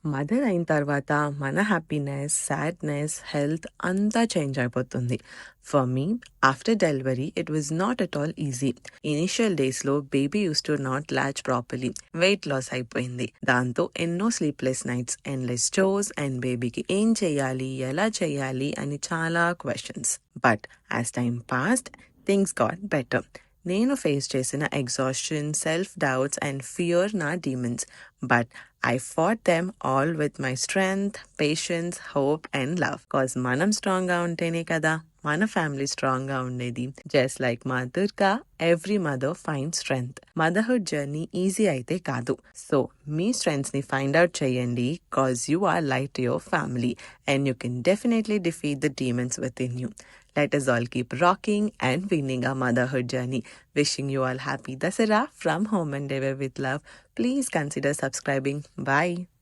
Mother అయిన తర్వాత మన హ్యాపీనెస్, సాడ్‌నెస్, హెల్త్ అంతా చేంజ్ అయిపోతుంది. For me after delivery it was not at all easy. Initial డేస్‌లో baby used to not latch properly. Weight loss అయిపోయింది. దాంతో ఎన్నో sleepless nights, endless chores and బేబీకి ఏం చేయాలి, ఎలా చేయాలి అని చాలా questions. But as time passed things got better. నేను ఫేస్ చేసిన exhaustion, self doubts and fear నా demons. But I fought them all with my strength, patience, hope and love. Cause మనం స్ట్రాంగ్ గా ఉంటేనే కదా మన ఫ్యామిలీ స్ట్రాంగ్ గా ఉండేది. జస్ట్ లైక్ మా Durga, every mother find strength. Motherhood journey easy అయితే కాదు. సో మీ స్ట్రెంగ్త్స్ ని ఫైండ్ అవుట్ చేయండి. Cause you are light to your family and you can definitely defeat the demons within you. Let us all keep rocking and winning our motherhood journey. Wishing you all happy Dasara from Home and Endeavor with love. Please consider subscribing. Bye.